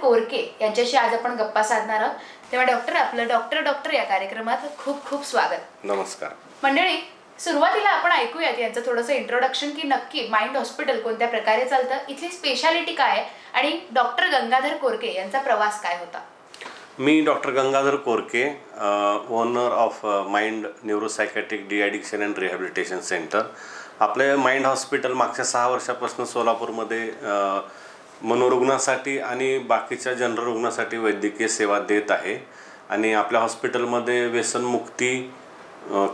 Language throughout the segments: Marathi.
कोरके यांच्याशी आज आपण गप्पा साधणार आहोत. तेव्हा डॉक्टर, आपलं डॉक्टर या कार्यक्रमात खूप खूप स्वागत. नमस्कार मंडळी. सुरुवातीला आपण ऐकूयात यांचं थोडंसं इंट्रोडक्शन की नक्की माइंड हॉस्पिटल कोणत्या प्रकारे चालतं, इथली स्पेशालिटी काय आणि डॉक्टर गंगाधर कोरके यांचा प्रवास काय होता. मी doctor Gangadhar Korke, owner of Mind neuropsychiatric deaddiction and rehabilitation centre. आपले माइंड हॉस्पिटल मागच्या 6 वर्षापासून सोलापूरमध्ये मनोरुग्णासाठी आणि बाकीच्या जनरल रुग्णासाठी वैद्यकीय सेवा देत आहे. आणि आपल्या हॉस्पिटलमध्ये व्यसनमुक्ती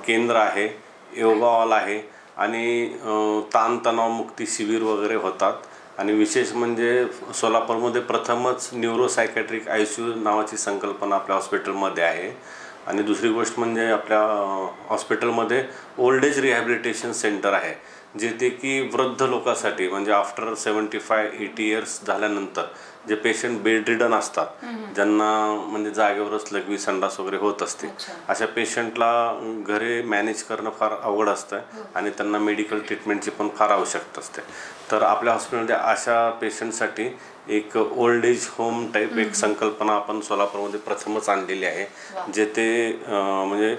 केंद्र आहे, योगा हॉल आहे आणि ताणतणावमुक्ती शिबिर वगैरे होतात. आणि विशेष म्हणजे सोलापूरमध्ये प्रथमच न्यूरोसायकॅट्रिक ICU नावाची संकल्पना आपल्या हॉस्पिटलमध्ये आहे. आणि दुसरी गोष्ट म्हणजे आपल्या हॉस्पिटलमध्ये ओल्ड एज रिहॅबिलिटेशन सेंटर आहे, जिथे की वृद्ध लोकांसाठी म्हणजे आफ्टर 75-80 इयर्स झाल्यानंतर जे पेशंट बेड रिडन असतात, ज्यांना म्हणजे जागेवरच लघवी संडास वगैरे होत असते, अशा पेशंटला घरी मॅनेज करणं फार अवघड असतं आणि त्यांना मेडिकल ट्रीटमेंटची पण फार आवश्यकता असते. तर आपल्या हॉस्पिटलमध्ये अशा पेशंटसाठी एक ओल्ड एज होम टाईप एक संकल्पना आपण सोलापूरमध्ये प्रथमच आणलेली आहे, जेथे म्हणजे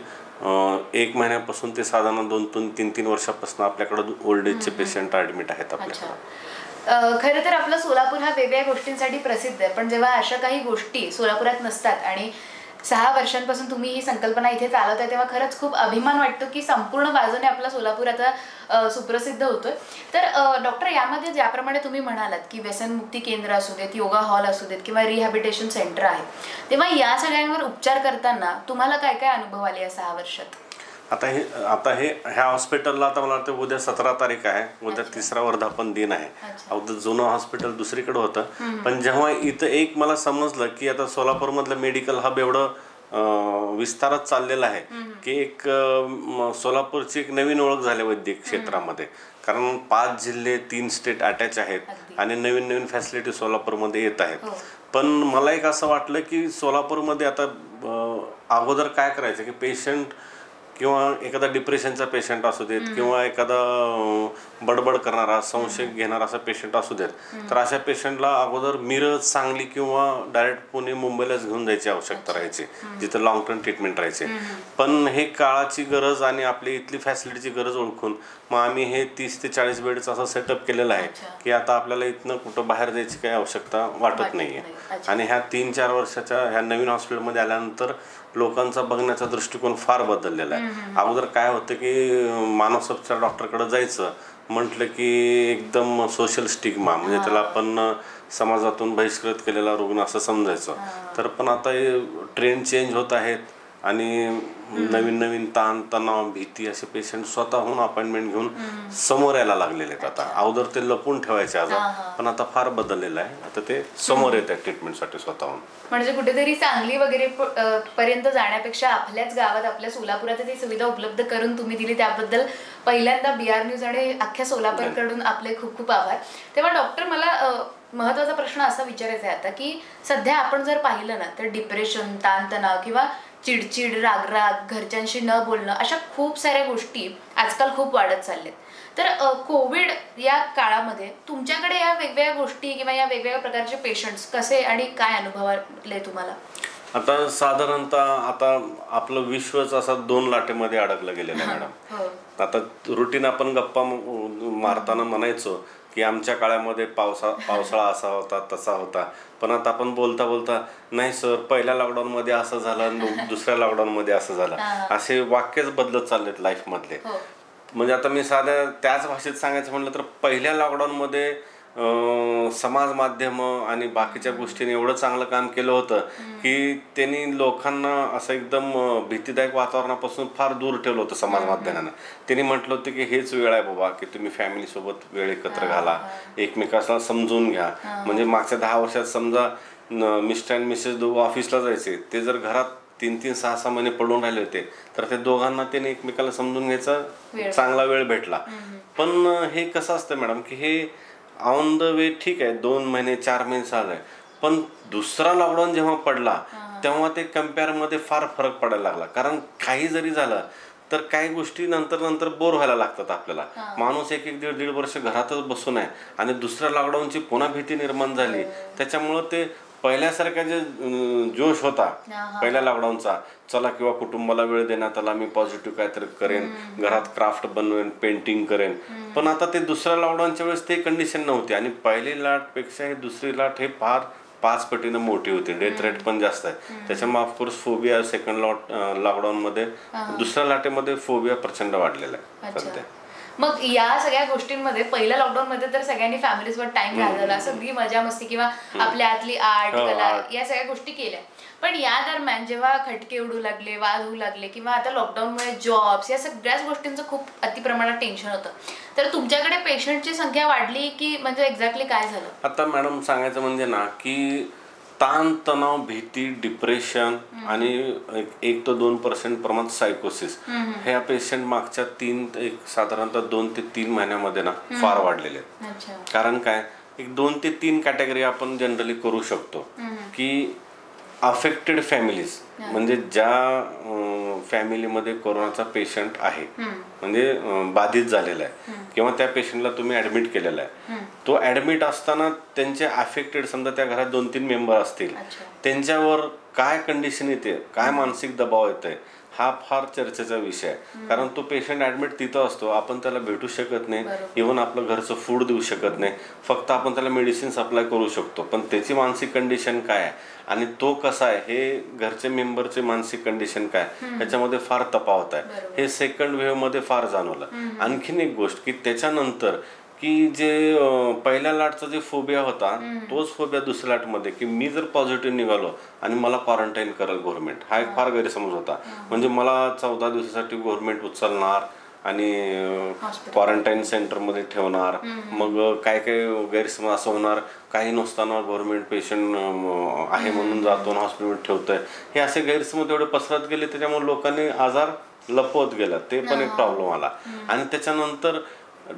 1 महिन्यापासून ते साधारण 2-3 वर्षापासून आपल्याकडं ओल्ड एजचे पेशंट ॲडमिट आहेत आपल्याकडं. खरं तर आपलं सोलापूर हा वेगवेगळ्या गोष्टींसाठी प्रसिद्ध आहे, पण जेव्हा अशा काही गोष्टी सोलापुरात नसतात आणि 6 वर्षांपासून तुम्ही ही संकल्पना इथे चालवताय, तेव्हा खरंच खूप अभिमान वाटतो की संपूर्ण बाजूने आपला सोलापूर आता सुप्रसिद्ध होतोय. तर डॉक्टर, यामध्ये ज्याप्रमाणे तुम्ही म्हणालात की व्यसनमुक्ती केंद्र असू देत, योगा हॉल असू देत किंवा रिहॅबिलिटेशन सेंटर आहे, तेव्हा या सगळ्यांवर उपचार करताना तुम्हाला काय काय अनुभव आले या 6 वर्षात. आता ह्या हॉस्पिटलला आता मला वाटतं उद्या 17 तारीख आहे, उद्या 3रा वर्धापन दिन आहे. अगदी जुनं हॉस्पिटल दुसरीकडे होतं, पण जेव्हा इथं एक मला समजलं की आता सोलापूरमधलं मेडिकल हब एवढं विस्तारात चाललेलं आहे की एक सोलापूरची एक नवीन ओळख झाली वैद्यकीय क्षेत्रामध्ये. कारण 5 जिल्हे 3 स्टेट अटॅच आहेत आणि नवीन नवीन फॅसिलिटी सोलापूरमध्ये येत आहेत. पण मला एक असं वाटलं की सोलापूरमध्ये आता अगोदर काय करायचं की पेशंट किंवा एखादा डिप्रेशनचा पेशंट असू देत किंवा एखादा बडबड करणारा, संशय घेणारा असा पेशंट असू देत, तर अशा पेशंटला अगोदर मिरज, सांगली किंवा डायरेक्ट पुणे, मुंबईलाच घेऊन जायची आवश्यकता राहायची, जिथं लॉंग टर्म ट्रीटमेंट राहायचे. पण हे काळाची गरज आणि आपली इथली फॅसिलिटीची गरज ओळखून मग आम्ही हे 30 ते 40 बेडचं असं सेटअप केलेलं आहे की आता आपल्याला इथनं कुठं बाहेर जायची काही आवश्यकता वाटत नाही आहे. आणि ह्या 3-4 वर्षाच्या ह्या नवीन हॉस्पिटलमध्ये आल्यानंतर लोकांचा बघण्याचा दृष्टिकोन फार बदललेला आहे. अगोदर काय होतं की मानसोपचार डॉक्टरकडे जायचं म्हटलं की एकदम सोशल स्टिग्मा, म्हणजे त्याला आपण समाजातून बहिष्कृत केलेला रुग्ण असं समजायचं. तर पण आता हे ट्रेंड चेंज होत आहेत आणि नवीन नवीन ताण तणाव भीती असे पेशंट स्वतःहून अपॉइंटमेंट घेऊन समोर यायला लागलेले आहेत. आता अगोदर ते लपून ठेवायचे आजार, पण आता फार बदललेलं आहे. आता ते समोर येत आहेत ट्रीटमेंटसाठी स्वतःहून. म्हणजे कुठेतरी सांगली वगैरे पर्यंत जाण्यापेक्षा आपल्याच गावात, आपल्या सोलापुरात ती सुविधा उपलब्ध करून तुम्ही दिली, त्याबद्दल पहिल्यांदा BR न्यूज आणि अख्ख्या सोलापूरकडून आपले खूप खूप आभार. तेव्हा डॉक्टर, मला महत्त्वाचा प्रश्न असा विचारायचा आहे आता की सध्या आपण जर पाहिलं ना, तर डिप्रेशन, ताणतणाव किंवा चिडचिड, रागराग, घरच्यांशी न बोलणं, अशा खूप साऱ्या गोष्टी आजकाल खूप वाढत चालल्यात. तर कोविड या काळामध्ये तुमच्याकडे या वेगवेगळ्या गोष्टी किंवा या वेगवेगळ्या प्रकारचे पेशंट्स कसे आणि काय अनुभवले तुम्हाला. आता साधारणतः आता आपलं विश्वच असा 2 लाटेमध्ये अडकलं गेलेलं आहे मॅडम. आता रुटीन आपण गप्पा मारताना म्हणायचो की आमच्या काळामध्ये पावसाळा असा होता, तसा होता. पण आता आपण बोलता बोलता नाही सर, पहिल्या लॉकडाऊनमध्ये असं झालं, दुसऱ्या लॉकडाऊनमध्ये असं झालं, असे वाक्यच बदलत चाललेत लाईफमधले. म्हणजे आता मी साध्या त्याच भाषेत सांगायचं म्हटलं तर पहिल्या लॉकडाऊनमध्ये समाज माध्यम आणि बाकीच्या गोष्टींनी एवढं चांगलं काम केलं होतं की त्यांनी लोकांना असं एकदम भीतीदायक वातावरणापासून फार दूर ठेवलं होतं. समाज माध्यमानं त्यांनी म्हटलं होतं की हेच वेळ आहे बाबा की तुम्ही फॅमिलीसोबत वेळ एकत्र घाला, एकमेकांना समजून घ्या. म्हणजे मागच्या 10 वर्षात समजा मिस्टर अँड मिसेस दोघं ऑफिसला जायचे, ते जर घरात 3-6 महिने पडून राहिले होते, तर ते दोघांना त्याने एकमेकाला समजून घ्यायचा चांगला वेळ भेटला. पण हे कसं असतं मॅडम की हे ऑन द वे ठीक आहे, 2 महिने 4 महिने चालू, पण दुसरा लॉकडाऊन जेव्हा पडला तेव्हा ते कम्पेअरमध्ये फार फरक पडायला लागला. कारण काही जरी झालं तर काही गोष्टी नंतर बोर व्हायला लागतात आपल्याला. माणूस 1-1.5 वर्ष घरातच बसून आहे आणि दुसऱ्या लॉकडाऊनची पुन्हा भीती निर्माण झाली, त्याच्यामुळं ते पहिल्यासारखा जे जोश होता पहिल्या लॉकडाऊनचा, चला किंवा कुटुंबाला वेळ देण्यात आला, मी पॉझिटिव्ह काहीतरी करेन, घरात क्राफ्ट बनवेन, पेंटिंग करेन, पण आता ते दुसऱ्या लॉकडाऊनच्या वेळेस ते कंडिशन नव्हती. आणि पहिली लाटपेक्षा ही दुसरी लाट हे फार 5 पटीनं मोठी होती. डेथ रेट पण जास्त आहे. त्याच्यामुळे ऑफकोर्स फोबिया सेकंड लॉकडाऊन मध्ये, दुसऱ्या लाटेमध्ये फोबिया प्रचंड वाढलेला आहे सध्या. मग या सगळ्या गोष्टींमध्ये पहिल्या लॉकडाऊन मध्ये तर सगळ्यांनी फॅमिलीसोबत टाइम घालवला, सगळी मजा मस्ती किंवा आपल्या आतली आर्ट कला या सगळ्या गोष्टी केल्या. पण या दरम्यान जेव्हा खटके उडू लागले, वाद होऊ लागले, किंवा आता लॉकडाऊनमुळे जॉब्स या सगळ्याच गोष्टींचं खूप अतिप्रमाणात टेन्शन होतं, तर तुमच्याकडे पेशंटची संख्या वाढली की म्हणजे एक्झॅक्टली काय झालं? आता मॅडम सांगायचं म्हणजे ना की ताण तणाव, भीती, डिप्रेशन आणि 1 ते 2% प्रमाणात सायकोसिस ह्या पेशंट मागच्या साधारणतः 2 ते 3 महिन्यामध्ये ना फार वाढलेले आहेत. कारण काय, 2 ते 3 कॅटेगरी आपण जनरली करू शकतो की अफेक्टेड फॅमिलीज, म्हणजे ज्या फॅमिलीमध्ये कोरोनाचा पेशंट आहे, म्हणजे बाधित झालेला आहे किंवा त्या पेशंटला तुम्ही ऍडमिट केलेला आहे, तो ऍडमिट असताना त्यांचे अफेक्टेड, समजा त्या घरात 2-3 मेंबर असतील, त्यांच्यावर काय कंडिशन येते, काय मानसिक दबाव येतोय, हा फार चर्चेचा विषय आहे. कारण तो पेशंट ऍडमिट तिथं असतो, आपण त्याला भेटू शकत नाही, इव्हन आपलं घरचं फूड देऊ शकत नाही, फक्त आपण त्याला मेडिसिन सप्लाय करू शकतो, पण त्याची मानसिक कंडिशन काय आहे आणि तो कसा आहे हे घरचे मेंबरचे मानसिक कंडिशन काय ह्याच्यामध्ये फार तफावत आहे. हे सेकंड वेव्ह मध्ये फार जाणवलं. आणखीन एक गोष्ट की त्याच्यानंतर की जे पहिल्या लाटचा जे फोबिया होता तोच फोबिया दुसऱ्या लाटमध्ये, की मी जर पॉझिटिव्ह निघालो आणि मला क्वारंटाईन करेल गव्हर्नमेंट, हा एक फार गैरसमज होता. म्हणजे मला 14 दिवसासाठी गव्हर्नमेंट उचलणार आणि क्वारंटाईन सेंटरमध्ये ठेवणार. मग काय काय गैरसमज असं होणार, काही नसताना गव्हर्नमेंट पेशंट आहे म्हणून जातो आणि हॉस्पिटलमध्ये ठेवतोय, हे असे गैरसमज एवढे पसरत गेले, त्याच्यामुळे लोकांनी आजार लपवत गेला, ते पण एक प्रॉब्लेम आला. आणि त्याच्यानंतर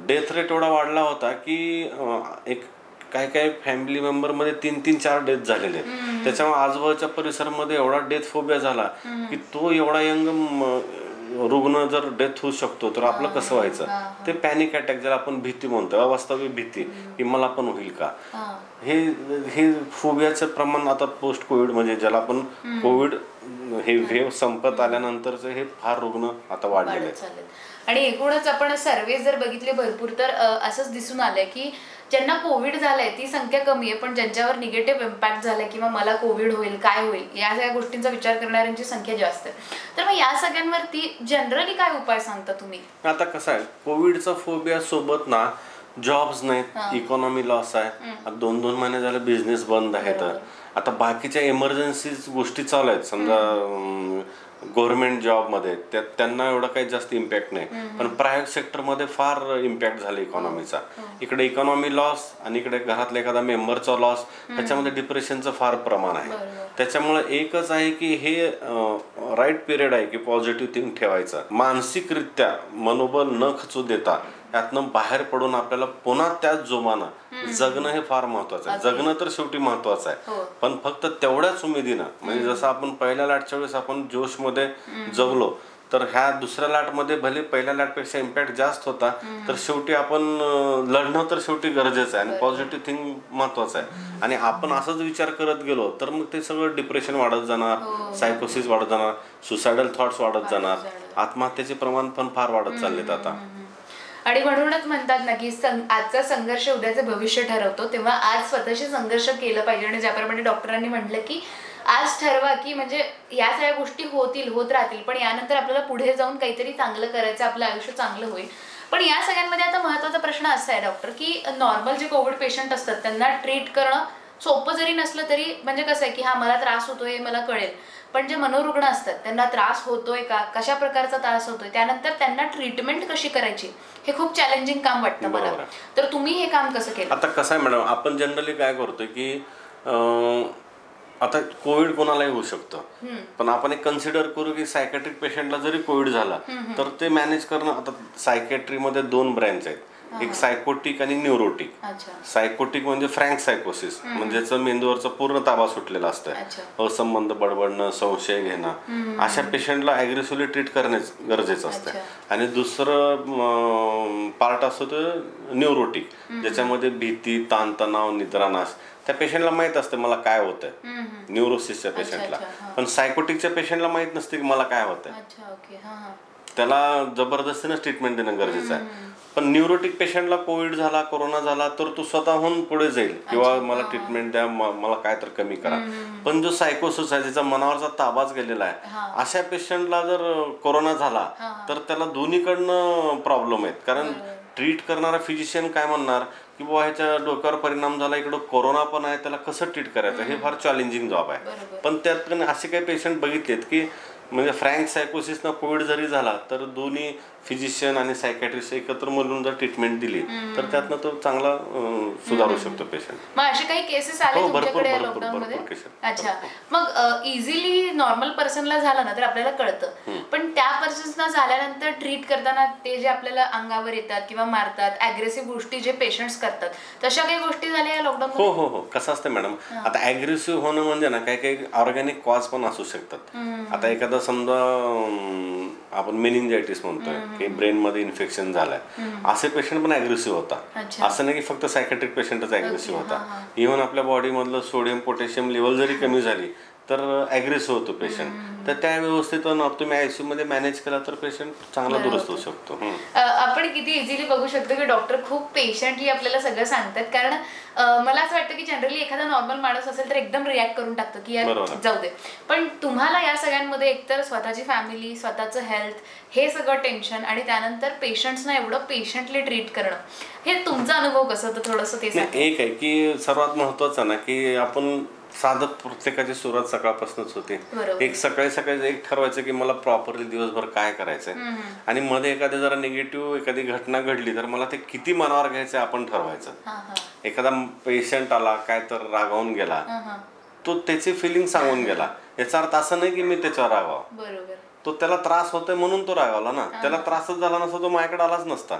डेथ रेट एवढा वाढला होता की एक काही काही फॅमिली मेंबर मध्ये 3-4 डेथ झालेले. त्याच्यामुळे आजूबाजूच्या परिसरामध्ये एवढा डेथ फोबिया झाला की तो एवढा यंग रुग्ण जर डेथ होऊ शकतो तर आपलं कसं व्हायचं. ते पॅनिक अटॅक, ज्याला आपण भीती म्हणतो, अवास्तविक भीती की मला पण होईल का, हे फोबियाचं प्रमाण आता पोस्ट कोविड, म्हणजे ज्याला आपण कोविड हे वेव्ह संपत आल्यानंतरच हे फार रुग्ण आता वाढलेले आहेत. आणि एकूणच आपण सर्वे जर बघितले भरपूर, तर असंच दिसून आलंय की ज्यांना कोविड झालंय ती संख्या कमी आहे, पण ज्यांच्यावर निगेटिव्ह इम्पॅक्ट झालाय किंवा मला कोविड होईल, काय होईल, या सगळ्या गोष्टींचा विचार करणाऱ्यांची संख्या जास्त आहे. तर मग या सगळ्यांवरती जनरली काय उपाय सांगता तुम्ही? आता कसं आहे, कोविडचा फोबिया सोबत ना जॉब्स नाहीत, इकॉनॉमी लॉस आहे, 2-2 महिने झाले बिझनेस बंद आहेत. आता बाकीच्या इमर्जन्सीज गोष्टी चालू आहेत, समजा गव्हर्नमेंट जॉबमध्ये त्यांना एवढा काही जास्त इम्पॅक्ट नाही, पण प्रायव्हेट सेक्टरमध्ये फार इम्पॅक्ट झाला इकॉनॉमीचा. इकडे इकॉनॉमी लॉस आणि इकडे घरातला एखादा मेंबरचा लॉस, त्याच्यामध्ये डिप्रेशनचं फार प्रमाण आहे. त्याच्यामुळे एकच आहे की हे राईट पिरियड आहे की पॉझिटिव्ह थिंक ठेवायचा, मानसिकरित्या मनोबल न खचू देता यातनं बाहेर पडून आपल्याला पुन्हा त्याच जोमानं जगणं हे फार महत्वाचं आहे. जगणं तर शेवटी महत्वाचं आहे, पण फक्त तेवढ्याच उमेदीनं, म्हणजे जसं आपण पहिल्या लाटच्या वेळेस आपण जोशमध्ये जगलो, तर ह्या दुसऱ्या लाटमध्ये भले पहिल्या लाटपेक्षा इम्पॅक्ट जास्त होता, तर शेवटी आपण लढणं तर शेवटी गरजेचं आहे आणि पॉझिटिव्ह थिंक महत्वाचं आहे. आणि आपण असंच विचार करत गेलो तर मग ते सगळं डिप्रेशन वाढत जाणार, सायकोसिस वाढत जाणार, सुसायडल थॉट्स वाढत जाणार, आत्महत्येचे प्रमाण पण फार वाढत चाललेत आता. आणि म्हणूनच म्हणतात ना की आजचा संघर्ष उद्याचे भविष्य ठरवतो, तेव्हा आज स्वतःशी संघर्ष केलं पाहिजे. आणि ज्याप्रमाणे डॉक्टरांनी म्हटलं की आज ठरवा की म्हणजे या सगळ्या गोष्टी होत राहतील, पण यानंतर आपल्याला पुढे जाऊन काहीतरी चांगलं करायचं, आपलं आयुष्य चांगलं होईल. पण या सगळ्यांमध्ये आता महत्त्वाचा प्रश्न असा आहे डॉक्टर की नॉर्मल जे कोविड पेशंट असतात त्यांना ट्रीट करणं सोपं जरी नसलं तरी, म्हणजे कसं आहे की हा मला त्रास होतोय मला कळेल, पण जे मनोरुग्ण असतात त्यांना त्रास होतोय का, कशा प्रकारचा त्रास होतोय, त्यानंतर त्यांना ट्रीटमेंट कशी करायची, हे खूप चॅलेंजिंग काम वाटतं मला. तर तुम्ही हे काम कसं केलं? आता कसं आहे मॅडम, आपण जनरली काय करतोय की आता कोविड कोणालाही होऊ शकतं, पण आपण एक कन्सिडर करू की सायकॅट्रिक पेशंटला जरी कोविड झाला तर ते मॅनेज करणं, आता सायकॅट्रीमध्ये 2 ब्रँच आहेत, एक सायकोटिक आणि न्यूरोटिक. सायकोटिक म्हणजे फ्रँक सायकोसिस, म्हणजे ज्याचं मेंदूवरचा पूर्ण ताबा सुटलेला असतं, असंबंध बडबडणं, संशय घेणं, अशा पेशंटला ॲग्रेसिव्हली ट्रीट करणे गरजेचं असतं. आणि दुसरं पार्ट असतो तर न्यूरोटिक, ज्याच्यामध्ये भीती, ताणतणाव, निद्रानाश. त्या पेशंटला माहित असतं मला काय होतंय, न्यूरोसिसच्या पेशंटला. पण सायकोटिकच्या पेशंटला माहित नसते की मला काय होतंय. त्याला जबरदस्तीनंच ट्रीटमेंट देणं गरजेचं आहे. पण न्यूरोटिक पेशंटला कोविड झाला, कोरोना झाला तर तो स्वतःहून पुढे जाईल किंवा मला ट्रीटमेंट द्या, मला काय तर कमी करा. पण जो सायकोसिस आहे, ज्याचा मनावरचा ताबाच गेलेला आहे, अशा पेशंटला जर कोरोना झाला तर त्याला दोन्हीकडनं प्रॉब्लेम आहेत. कारण ट्रीट करणारा फिजिशियन काय म्हणणार की बाबा ह्याच्या डोक्यावर परिणाम झाला, इकडं कोरोना पण आहे, त्याला कसं ट्रीट करायचं, हे फार चॅलेंजिंग जॉब आहे. पण त्यात असे काही पेशंट बघितलेत की म्हणजे फ्रँक सायकोसिसनं कोविड जरी झाला तर दोन्ही फिजिशियन आणि सायकॅट्रिस्ट एकत्र मिळून जर ट्रीटमेंट दिली तर त्यातनं तो चांगला सुधारू शकतो पेशंट. मग असे काही केसेस आले तुमच्याकडे लॉकडाऊन मध्ये? अच्छा. मग इझिली नॉर्मल पर्सनला झालं ना तर आपल्याला कळतं, पण त्या पर्सनला झाल्यानंतर ट्रीट करताना ते जे आपल्याला अंगावर येतात किंवा मारतात, अग्रेसिव्ह गोष्टी जे पेशंट्स करतात, तशा काही गोष्टी झाल्या या लॉकडाऊन? हो हो हो. कसं असतं मॅडम, आता अग्रेसिव्ह होणं म्हणजे ना काही काही ऑर्गॅनिक कॉज पण असू शकतात. आता एखादा समजा आपण मेनिंजायटिस म्हणतोय की ब्रेन मध्ये इन्फेक्शन झालंय, असे पेशंट पण अग्रेसिव्ह होता. असं नाही की फक्त सायकॅट्रिक पेशंटच अग्रेसिव्ह होता. इव्हन आपल्या बॉडीमधलं सोडियम पोटॅशियम लेवल जरी कमी झाली तर अग्रेसिव्ह होतो पेशंट. तर त्या व्यवस्थित तुम्ही आयसीयू मध्ये मॅनेज केला तर पेशंट चांगला दुरुस्त होऊ शकतो. आपण किती इझिली बघू शकतो की डॉक्टर खूप पेशंटली आपल्याला सगळं सांगतात. कारण मला असं वाटतं की जनरली एखादा नॉर्मल माणूस असेल तर एकदम रिॲक्ट करून टाकतो की यार जाऊ दे. पण तुम्हाला या सगळ्यांमध्ये एकतर स्वतःची फॅमिली, स्वतःचं हेल्थ, हे सगळं टेन्शन आणि त्यानंतर पेशंट्सना एवढं पेशंटली ट्रीट करणं, हे तुमचा अनुभव कसं होतं थोडंसं ते सांगा. एक आहे की सर्वात महत्वाचं ना की आपण साधं प्रत्येकाची सुरुवात सकाळपासूनच होते. एक सकाळी सकाळी एक ठरवायचं की मला प्रॉपरली दिवसभर काय करायचंय, आणि मध्ये एखादी जरा निगेटिव्ह एखादी घटना घडली तर मला ते किती मनावर घ्यायचं आपण ठरवायचं. एखादा पेशंट आला काय तर रागावून गेला, तो त्याची फिलिंग सांगून गेला, याचा अर्थ असं नाही की मी त्याच्यावर रागावा. तो त्याला त्रास होतोय म्हणून तो रागावला ना, त्याला त्रासच झाला नसता तो माझ्याकडे आलाच नसता.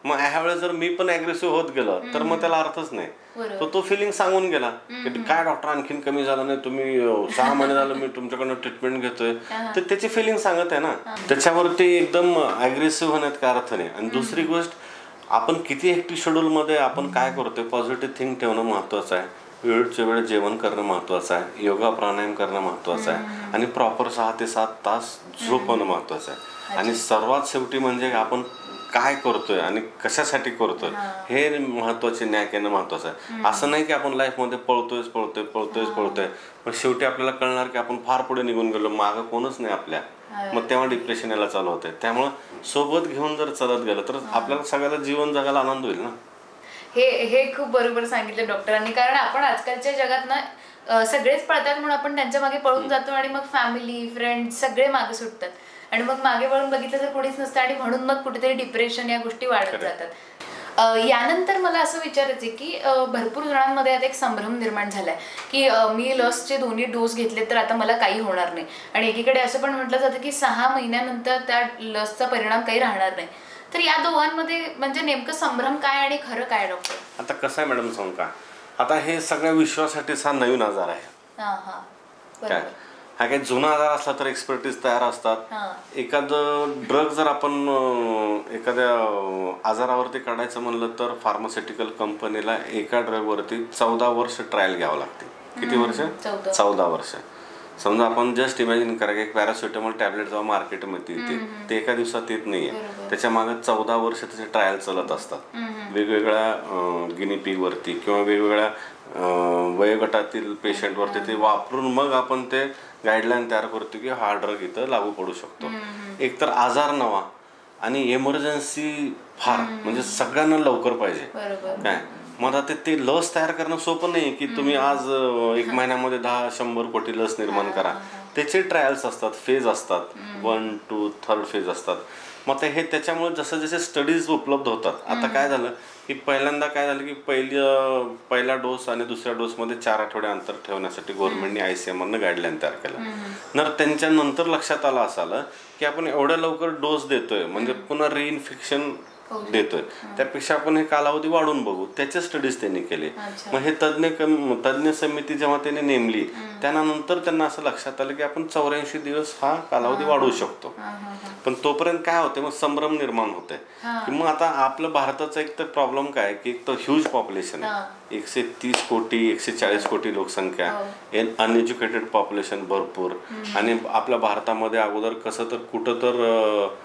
मग ह्या वेळेस जर मी पण अग्रेसिव्ह होत गेलो तर मग त्याला अर्थच नाही. तो फिलिंग सांगून गेला की काय डॉक्टर आणखीन कमी झालं नाही, तुम्ही 6 महिने झालं मी तुमच्याकडनं ट्रीटमेंट घेतोय, तर त्याची फिलिंग सांगत आहे ना, त्याच्यावरती एकदम अग्रेसिव्ह होण्यात काय अर्थ नाही. आणि दुसरी गोष्ट, आपण किती हेक्टिक शेड्यूल मध्ये आपण काय करतोय, पॉझिटिव्ह थिंक ठेवणं महत्वाचं आहे, वेळच्या वेळ जेवण करणं महत्वाचं आहे, योगा प्राणायाम करणं महत्वाचं आहे, आणि प्रॉपर 6 ते 7 तास झोपणं महत्वाचं आहे. आणि सर्वात शेवटी म्हणजे आपण काय करतोय आणि कशासाठी करतोय हे महत्वाचे, न्याय करणं महत्वाचं आहे. असं नाही की आपण लाईफमध्ये पळतोय पण शेवटी आपल्याला कळणार की आपण फार पुढे निघून गेलो, मागं कोणच नाही आपल्या, मग तेव्हा डिप्रेशन यायला चालू होते. त्यामुळं सोबत घेऊन जर चालत गेलं तर आपल्याला सगळ्याला जीवन जगायला आनंद होईल ना. हे खूप बरोबर सांगितलं डॉक्टरांनी. कारण आपण आजकालच्या जगात ना सगळेच पळतात म्हणून आपण त्यांच्या मागे पळून जातो आणि मग फॅमिली, फ्रेंड्स सगळे मागे सुटतात आणि मग मागे वळून बघितलं तर कोणीच नसतं आणि म्हणून मग कुठेतरी डिप्रेशन या गोष्टी वाढत जातात. यानंतर मला असं विचारायचं की भरपूर जणांमध्ये आता एक संभ्रम निर्माण झालाय की मी लसचे 2 डोस घेतले तर आता मला काही होणार नाही, आणि एकीकडे असं पण म्हटलं जातं की 6 महिन्यानंतर त्या लसचा परिणाम काही राहणार नाही. तर या दोघांमध्ये म्हणजे नेमकं संभ्रम काय आणि खरं काय डॉक्टर? आता कसं आहे मॅडम सांगू का, आता हे सगळ्या विश्वासाठीच हा नवीन आजार आहे. काय हा काही जुना आजार असला तर एक्सपर्टीज तयार असतात. एखादं ड्रग जर आपण एखाद्या आजारावरती काढायचं म्हणलं तर फार्मास्युटिकल कंपनीला एका ड्रगवरती 14 वर्ष ट्रायल घ्यावं लागते. किती वर्ष? 14 वर्ष. समजा आपण जस्ट इमॅजिन करा की एक पॅरासिटामॉल टॅबलेट जेव्हा मार्केटमध्ये येते ते एका दिवसात येत नाहीये, त्याच्या मागे 14 वर्ष त्याचे ट्रायल चालत असतात. वेगवेगळ्या गिनीपिगवरती किंवा वेगवेगळ्या वयोगटातील पेशंटवरती ते वापरून मग आपण ते गाईडलाईन तयार करतो की हा ड्रग इथं लागू पडू शकतो. एकतर आजार नवा आणि इमर्जन्सी फार, म्हणजे सगळ्यांना लवकर पाहिजे काय. मग आता ते लस तयार करणं सोपं नाही की तुम्ही आज 1 महिन्यामध्ये 10-100 कोटी लस निर्माण करा. त्याचे ट्रायल्स असतात, फेज असतात, 1, 2, 3rd फेज असतात. मग ते हे त्याच्यामुळे जसं जसे स्टडीज उपलब्ध होतात. आता काय झालं की पहिल्यांदा काय झालं की पहिला डोस आणि दुसऱ्या डोसमध्ये 4 आठवडे अंतर ठेवण्यासाठी गव्हर्नमेंटने ICMR गाईडलाईन तयार केलं. तर त्यांच्या नंतर लक्षात आलं असं आलं की की आपण एवढ्या लवकर डोस देतोय म्हणजे पुन्हा रिइन्फेक्शन देतोय, त्यापेक्षा आपण हे कालावधी वाढून बघू, त्याचे स्टडीज त्यांनी केले. मग हे तज्ज्ञ समिती जेव्हा त्यांनी नेमली त्यानंतर त्यांना असं लक्षात आलं की आपण 84 दिवस हा कालावधी वाढवू शकतो. पण तोपर्यंत काय होते, मग संभ्रम निर्माण होते की मग आता आपलं भारताचा एक तर प्रॉब्लेम काय की एक तर ह्यूज पॉप्युलेशन आहे, 130 कोटी 140 कोटी लोकसंख्या, अनएज्युकेटेड पॉप्युलेशन भरपूर. आणि आपल्या भारतामध्ये अगोदर कसं तर कुठं तर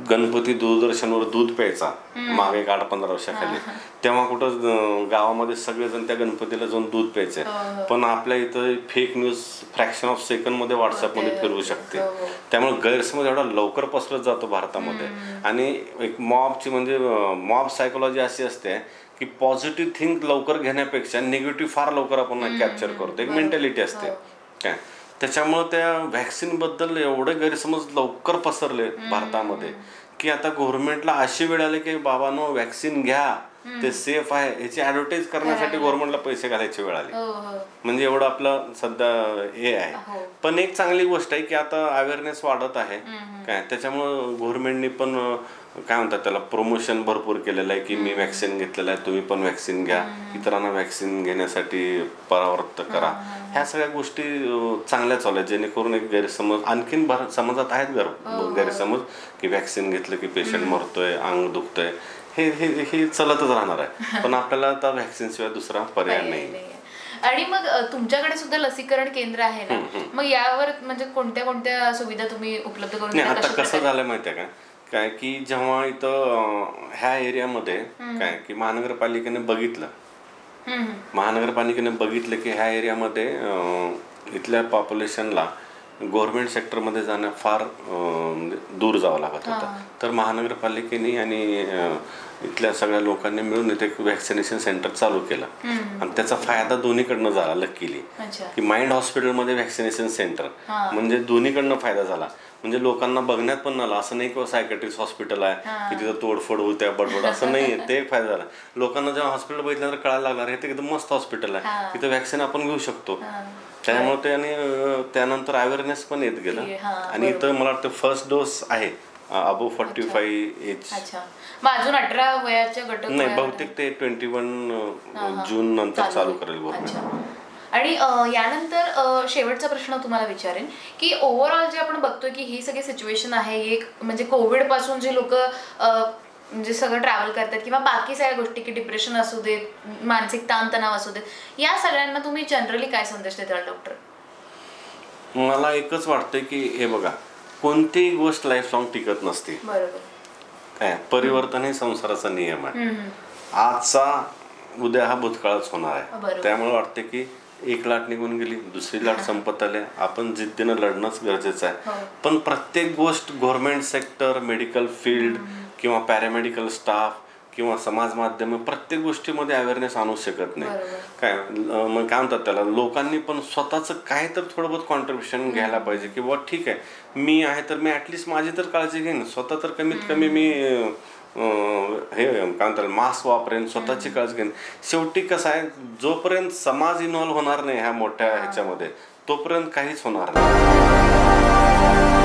गणपती दूरदर्शनवर दूध प्यायचा मागे एक 8-15 वर्षाखाली, तेव्हा कुठं गावामध्ये सगळेजण त्या गणपतीला जाऊन दूध प्यायचे. पण आपल्या इथं fake news fraction of second मध्ये व्हॉट्सअपमध्ये फिरवू शकते, त्यामुळे गैरसमज एवढा लवकर पसरत जातो भारतामध्ये. आणि एक मॉबची म्हणजे मॉब सायकोलॉजी अशी असते की पॉझिटिव्ह थिंक लवकर घेण्यापेक्षा निगेटिव्ह फार लवकर आपण कॅप्चर करतो, एक मेंटॅलिटी असते काय. त्याच्यामुळे त्या व्हॅक्सिनबद्दल एवढे गैरसमज लवकर पसरले भारतामध्ये की आता गव्हर्नमेंटला अशी वेळ आली की बाबांनो व्हॅक्सिन घ्या, ते सेफ आहे, याची ऍडव्हर्टाईज करण्यासाठी गव्हर्नमेंटला पैसे घालायची वेळ आली. म्हणजे एवढं आपलं सध्या हे आहे. पण एक चांगली गोष्ट आहे की आता अवेअरनेस वाढत आहे काय, त्याच्यामुळं गव्हर्नमेंटनी पण काय म्हणतात त्याला प्रमोशन भरपूर केलेलं आहे की मी व्हॅक्सिन घेतलेलं आहे, तुम्ही पण व्हॅक्सिन घ्या, इतरांना व्हॅक्सिन घेण्यासाठी परावृत्त करा. ह्या सगळ्या गोष्टी चांगल्या चालू आहेत, जेणेकरून एक गैरसमज आणखीन समाजात आहेत गैरसमज की व्हॅक्सिन घेतलं की पेशंट मरतोय, अंग दुखतोय, हे हे हे चालतच राहणार आहे. पण आपल्याला आता व्हॅक्सिन शिवाय दुसरा पर्याय नाही. आणि मग तुमच्याकडे सुद्धा लसीकरण केंद्र आहे ना, मग यावर म्हणजे कोणत्या कोणत्या सुविधा तुम्ही उपलब्ध करून देता? आता कसं झालं माहितीये का काय की जेव्हा इथं ह्या एरियामध्ये काय की महानगरपालिकेने बघितलं की ह्या एरियामध्ये इथल्या पॉप्युलेशनला गव्हर्नमेंट सेक्टरमध्ये जाणं फार दूर जावं लागत होतं. तर महानगरपालिकेने आणि इथल्या सगळ्या लोकांनी मिळून इथे एक व्हॅक्सिनेशन सेंटर चालू केलं. आणि त्याचा फायदा दोन्हीकडनं झाला लकीली की माइंड हॉस्पिटलमध्ये व्हॅक्सिनेशन सेंटर म्हणजे दोन्हीकडनं फायदा झाला. म्हणजे लोकांना बघण्यात पण आलं, असं नाही किंवा सायकॅट्रिस्ट हॉस्पिटल आहे की तिथं तोडफोड होत्या बडबड, असं नाही. ते एक फायदा झाला. लोकांना जेव्हा हॉस्पिटल बघितल्यानंतर कळायला लागणार हे तर एकदम मस्त हॉस्पिटल आहे, तिथं व्हॅक्सिन आपण घेऊ शकतो. त्यामुळे त्यानंतर अवेअरनेस पण येत गेलं. आणि इथं मला वाटतं फर्स्ट डोस आहे अबो 45 एज, अजून 18 वयाच्या गट नाही, बहुतेक ते 21 जून नंतर चालू करेल गव्हर्नमेंट. आणि यानंतर शेवटचा प्रश्न तुम्हाला विचारेन की ओव्हरऑल जे आपण बघतोय की ही सगळी सिच्युएशन आहे, एक म्हणजे कोविड पासून जे लोक म्हणजे सगळं ट्रॅव्हल करतात किंवा बाकी सगळ्या गोष्टी की डिप्रेशन असू देत, मानसिक ताणतणाव असू देत, या सगळ्यांना तुम्ही जनरली काय संदेश देताल डॉक्टर? मला एकच वाटतंय की हे बघा, कोणतीही गोष्ट लाईफ लॉंग टिकत नसते. बरोबर काय, परिवर्तन हे संसाराचा नियम आहे. आजचा उद्या हा भूतकाळच होणार आहे. त्यामुळे वाटते की एक लाट निघून गेली, दुसरी लाट संपत आली, आपण जिद्दीनं लढणंच गरजेचं आहे. पण प्रत्येक गोष्ट गव्हर्नमेंट सेक्टर, मेडिकल फील्ड किंवा पॅरामेडिकल स्टाफ किंवा समाज माध्यम प्रत्येक गोष्टीमध्ये अवेअरनेस आणू शकत नाही. काय मग काय म्हणतात त्याला, लोकांनी पण स्वतःचं काय तर थोडं बहुत कॉन्ट्रीब्युशन घ्यायला पाहिजे की बुवा ठीक आहे, मी आहे तर मी ॲटलिस्ट माझी तर काळजी घेईन, स्वतः तर कमीत कमी मी हे काय म्हणतात मास्क वापरेन, स्वतःची काळजी घेईन. शेवटी कसं आहे, जोपर्यंत समाज इन्व्हॉल्व्ह होणार नाही ह्या मोठ्या ह्याच्यामध्ये तोपर्यंत काहीच होणार नाही.